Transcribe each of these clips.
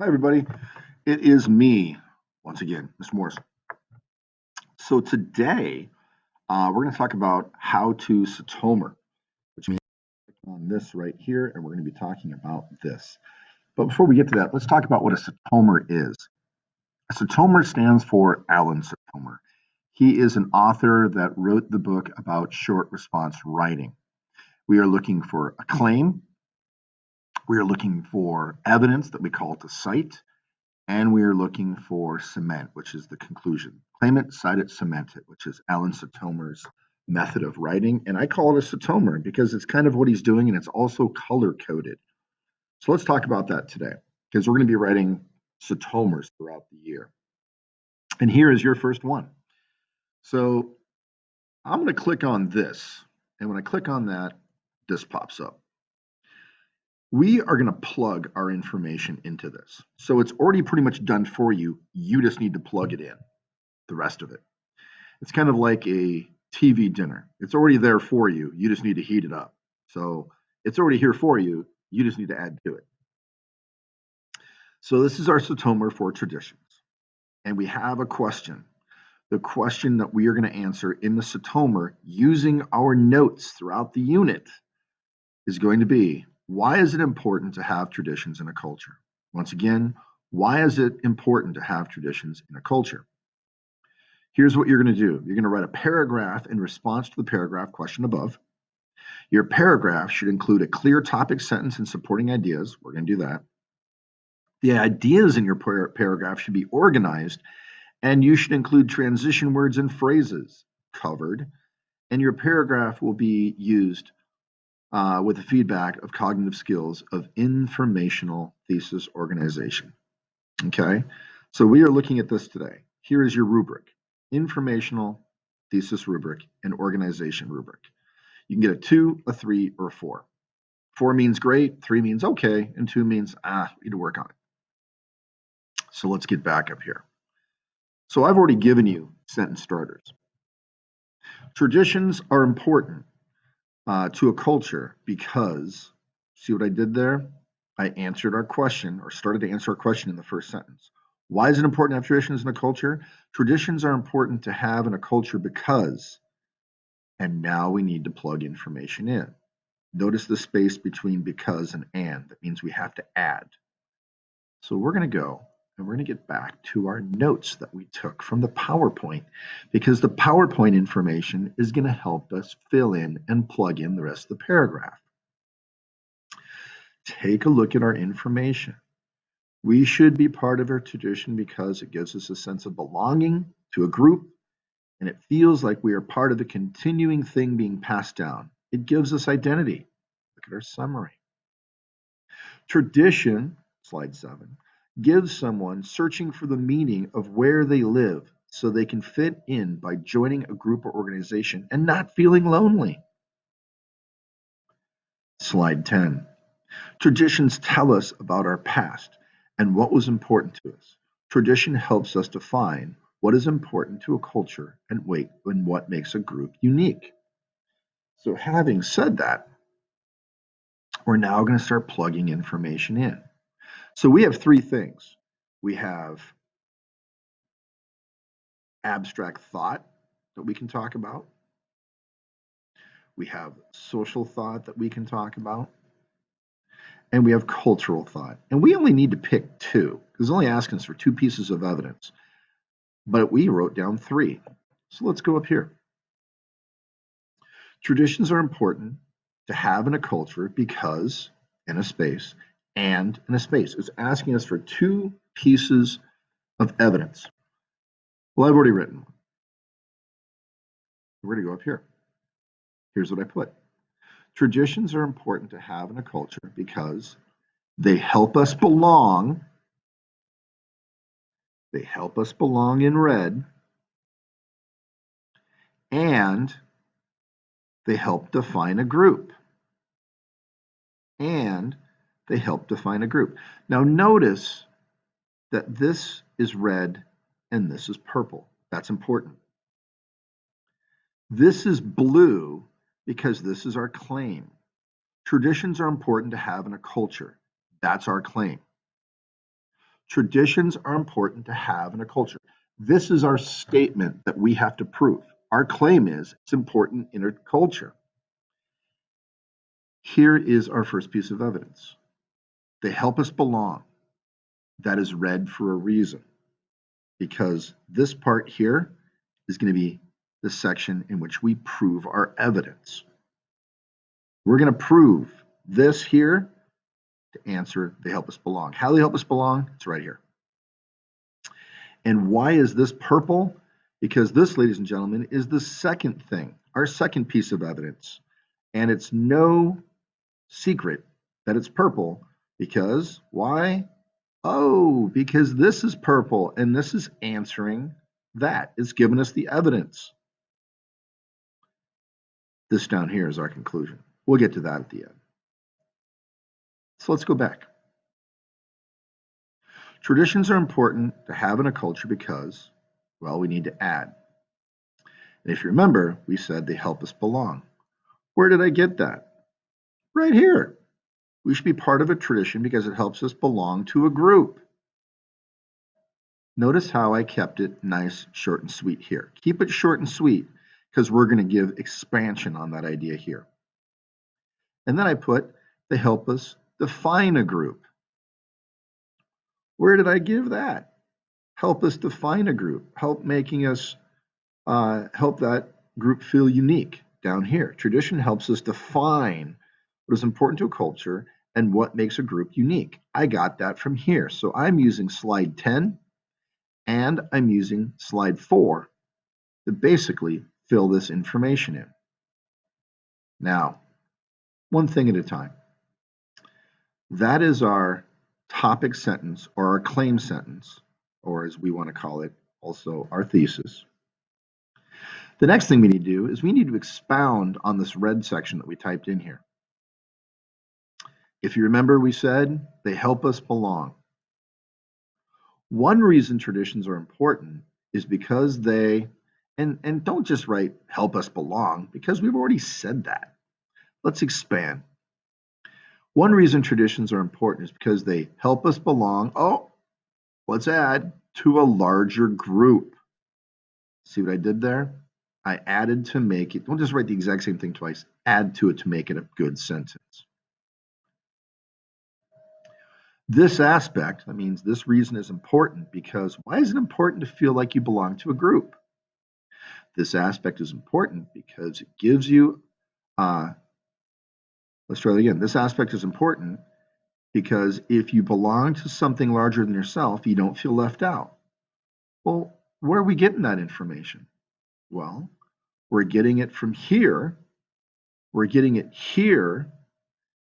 Hi, everybody. It is me once again, Mr. Morris. So today we're going to talk about how to Sitomer, which means on this right here, and we're going to be talking about this. But before we get to that, let's talk about what a Sitomer is. A Sitomer stands for Alan Sitomer. He is an author that wrote the book about short response writing. We are looking for a claim. We are looking for evidence that we call to cite. And we are looking for cement, which is the conclusion. Claim it, cite it, cement it, which is Alan Sitomer's method of writing. And I call it a Sitomer because it's kind of what he's doing and it's also color coded. So let's talk about that today because we're going to be writing Sitomers throughout the year. And here is your first one. So I'm going to click on this. And when I click on that, this pops up. We are going to plug our information into this. So it's already pretty much done for you. You just need to plug it in, the rest of it. It's kind of like a TV dinner. It's already there for you. You just need to heat it up. So it's already here for you. You just need to add to it. So this is our Sitomer for traditions. And we have a question. The question that we are going to answer in the Sitomer using our notes throughout the unit is going to be, why is it important to have traditions in a culture? Once again, why is it important to have traditions in a culture? Here's what you're going to do. You're going to write a paragraph in response to the paragraph question above. Your paragraph should include a clear topic sentence and supporting ideas. We're going to do that. The ideas in your paragraph should be organized, and you should include transition words and phrases covered. And your paragraph will be used with the feedback of cognitive skills of informational thesis organization. Okay, so we are looking at this today. Here is your rubric: informational thesis rubric and organization rubric. You can get a 2, a 3, or a 4. 4 means great, 3 means okay, and 2 means we need to work on it. So let's get back up here. So I've already given you sentence starters. Traditions are important to a culture because, see what I did there? I answered our question, or started to answer our question in the first sentence. Why is it important to have traditions in a culture? Traditions are important to have in a culture because, and now we need to plug information in. Notice the space between because and. That means we have to add. So we're going to go and we're going to get back to our notes that we took from the PowerPoint because the PowerPoint information is going to help us fill in and plug in the rest of the paragraph. Take a look at our information. We should be part of our tradition because it gives us a sense of belonging to a group, and it feels like we are part of a continuing thing being passed down. It gives us identity. Look at our summary. Tradition, slide 7, gives someone searching for the meaning of where they live so they can fit in by joining a group or organization and not feeling lonely. Slide 10. Traditions tell us about our past and what was important to us. Tradition helps us define what is important to a culture and what makes a group unique. So having said that, we're now going to start plugging information in. So we have 3 things. We have abstract thought that we can talk about. We have social thought that we can talk about. And we have cultural thought. And we only need to pick 2 because it's only asking us for 2 pieces of evidence. But we wrote down 3. So let's go up here. Traditions are important to have in a culture because, in a space, and in a space. It's asking us for 2 pieces of evidence. Well, I've already written one. We're going to go up here. Here's what I put. Traditions are important to have in a culture because they help us belong. They help us belong in red. And they help define a group. And they help define a group. Now notice that this is red and this is purple. That's important. This is blue because this is our claim. Traditions are important to have in a culture. That's our claim. Traditions are important to have in a culture. This is our statement that we have to prove. Our claim is it's important in a culture. Here is our first piece of evidence. They help us belong. That is read for a reason, because this part here is going to be the section in which we prove our evidence. We're going to prove this here to answer they help us belong. How do they help us belong? It's right here. And why is this purple? Because this, ladies and gentlemen, is the second thing, our second piece of evidence. And it's no secret that it's purple, because why? Oh, because this is purple and this is answering that. It's giving us the evidence. This down here is our conclusion. We'll get to that at the end. So let's go back. Traditions are important to have in a culture because, well, we need to add. And if you remember, we said they help us belong. Where did I get that? Right here. We should be part of a tradition because it helps us belong to a group. Notice how I kept it nice, short, and sweet here. Keep it short and sweet because we're going to give expansion on that idea here. And then I put they help us define a group. Where did I give that? Help us define a group. Help making us help that group feel unique down here. Tradition helps us define what is important to a culture and what makes a group unique. I got that from here. So I'm using slide 10 and I'm using slide 4 to basically fill this information in. Now, one thing at a time. That is our topic sentence or our claim sentence, or as we want to call it, also our thesis. The next thing we need to do is we need to expound on this red section that we typed in here. If you remember, we said they help us belong. One reason traditions are important is because they, and don't just write help us belong, because we've already said that. Let's expand. One reason traditions are important is because they help us belong, let's add, to a larger group. See what I did there? I added to make it, don't just write the exact same thing twice, add to it to make it a good sentence. This aspect, that means this reason is important because why is it important to feel like you belong to a group? This aspect is important because it gives you, let's try that again. This aspect is important because if you belong to something larger than yourself, you don't feel left out. Well, where are we getting that information? Well, we're getting it from here, we're getting it here,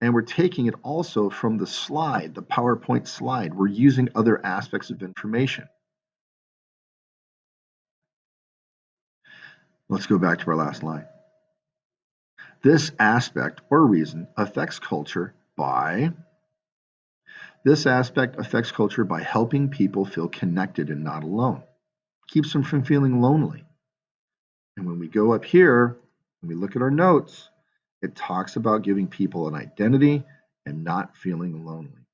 and we're taking it also from the slide, the PowerPoint slide. We're using other aspects of information. Let's go back to our last line. This aspect or reason affects culture by helping people feel connected and not alone. Keeps them from feeling lonely. And when we go up here, when we look at our notes, it talks about giving people an identity and not feeling lonely.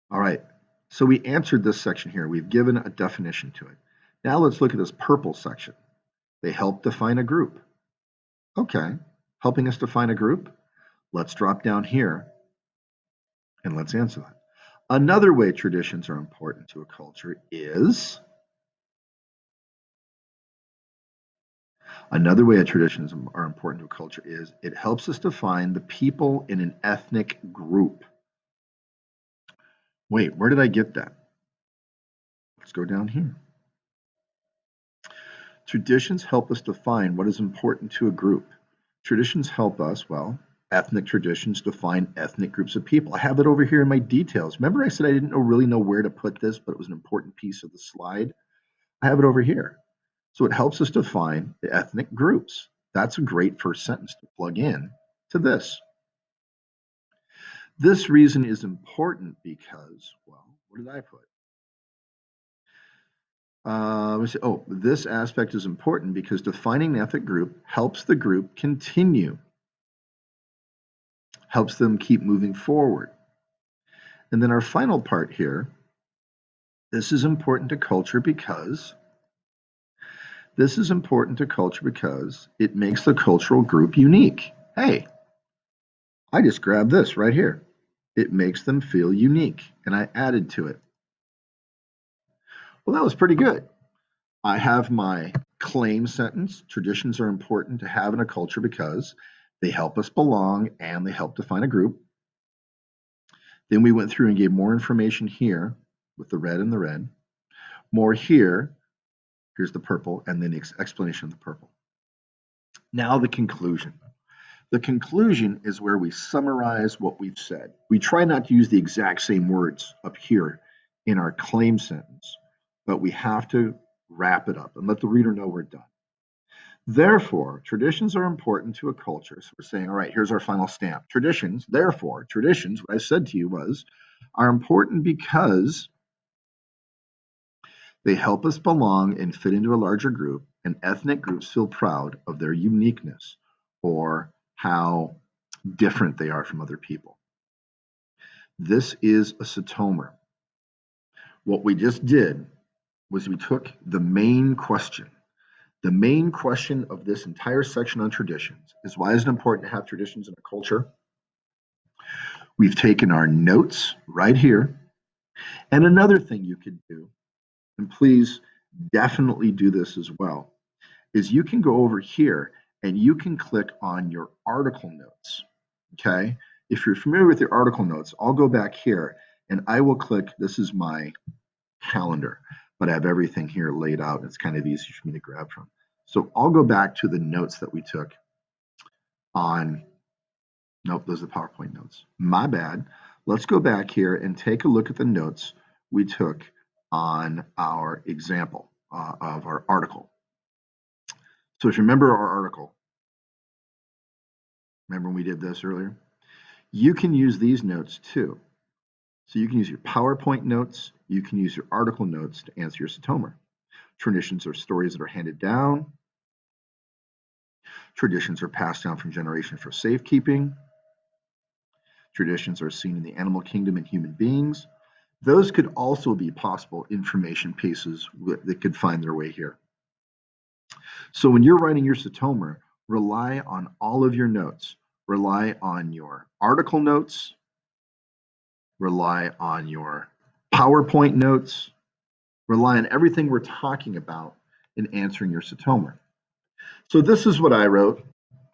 All right, so we answered this section here. We've given a definition to it. Now let's look at this purple section. They help define a group. Okay, helping us define a group. Let's drop down here and let's answer that. Another way traditions are important to a culture is it helps us define the people in an ethnic group. Wait, where did I get that? Let's go down here. Traditions help us define what is important to a group. Traditions help us, ethnic traditions define ethnic groups of people. I have it over here in my details. Remember I said I didn't really know where to put this, but it was an important piece of the slide? I have it over here. So it helps us define the ethnic groups. That's a great first sentence to plug in to this. This reason is important because, what did I put? This aspect is important because defining an ethnic group helps the group continue, helps them keep moving forward. And then our final part here, this is important to culture because it makes the cultural group unique. Hey, I just grabbed this right here. It makes them feel unique, and I added to it. Well, that was pretty good. I have my claim sentence. Traditions are important to have in a culture because they help us belong and they help define a group. Then we went through and gave more information here with the red and the red, more here, here's the purple, and then the explanation of the purple. Now the conclusion. The conclusion is where we summarize what we've said. We try not to use the exact same words up here in our claim sentence, but we have to wrap it up and let the reader know we're done. Therefore, traditions are important to a culture. So we're saying, all right, here's our final stamp. Traditions, therefore, traditions, what I said to you was, are important because they help us belong and fit into a larger group, and ethnic groups feel proud of their uniqueness or how different they are from other people. This is a Sitomer. What we just did was we took the main question. The main question of this entire section on traditions is, why is it important to have traditions in a culture? We've taken our notes right here. And another thing you could do, and please definitely do this as well, is you can go over here and you can click on your article notes. Okay? If you're familiar with your article notes, I'll go back here and I will click, this is my calendar, but I have everything here laid out. It's kind of easy for me to grab from. So I'll go back to the notes that we took on, nope, those are the PowerPoint notes. My bad. Let's go back here and take a look at the notes we took on our example of our article. So if you remember our article, remember when we did this earlier? You can use these notes too. So you can use your PowerPoint notes, you can use your article notes to answer your Sitomer. Traditions are stories that are handed down. Traditions are passed down from generation for safekeeping. Traditions are seen in the animal kingdom and human beings. Those could also be possible information pieces that could find their way here. So when you're writing your Sitomer, rely on all of your notes. Rely on your article notes, rely on your PowerPoint notes, rely on everything we're talking about in answering your Sitomer. So this is what I wrote.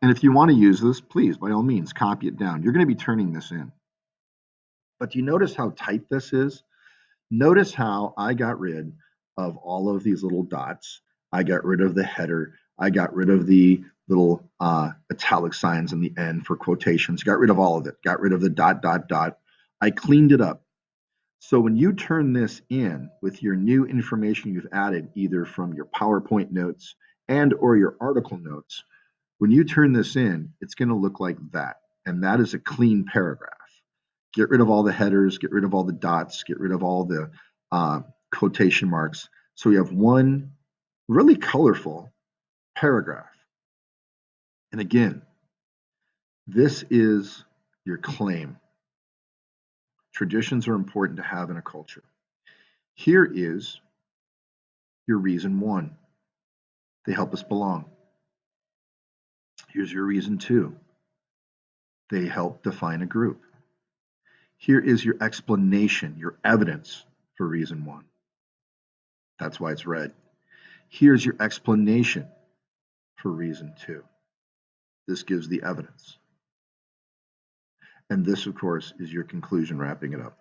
And if you want to use this, please, by all means, copy it down. You're going to be turning this in. But do you notice how tight this is? Notice how I got rid of all of these little dots. I got rid of the header. I got rid of the little italic signs in the end for quotations. Got rid of all of it. Got rid of the dot, dot, dot. I cleaned it up. So when you turn this in with your new information you've added, either from your PowerPoint notes and or your article notes, when you turn this in, it's going to look like that. And that is a clean paragraph. Get rid of all the headers, get rid of all the dots, get rid of all the quotation marks. So we have one really colorful paragraph. And again, this is your claim. Traditions are important to have in a culture. Here is your reason one. They help us belong. Here's your reason two. They help define a group. Here is your explanation, your evidence for reason one. That's why it's red. Here's your explanation for reason two. This gives the evidence. And this, of course, is your conclusion, wrapping it up.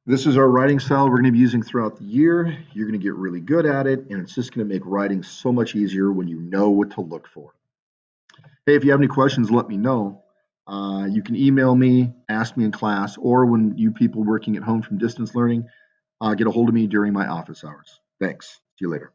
This is our writing style we're going to be using throughout the year. You're going to get really good at it, and it's just going to make writing so much easier when you know what to look for. Hey, if you have any questions, let me know. You can email me, ask me in class, or when you people working at home from distance learning, get a hold of me during my office hours. Thanks. See you later.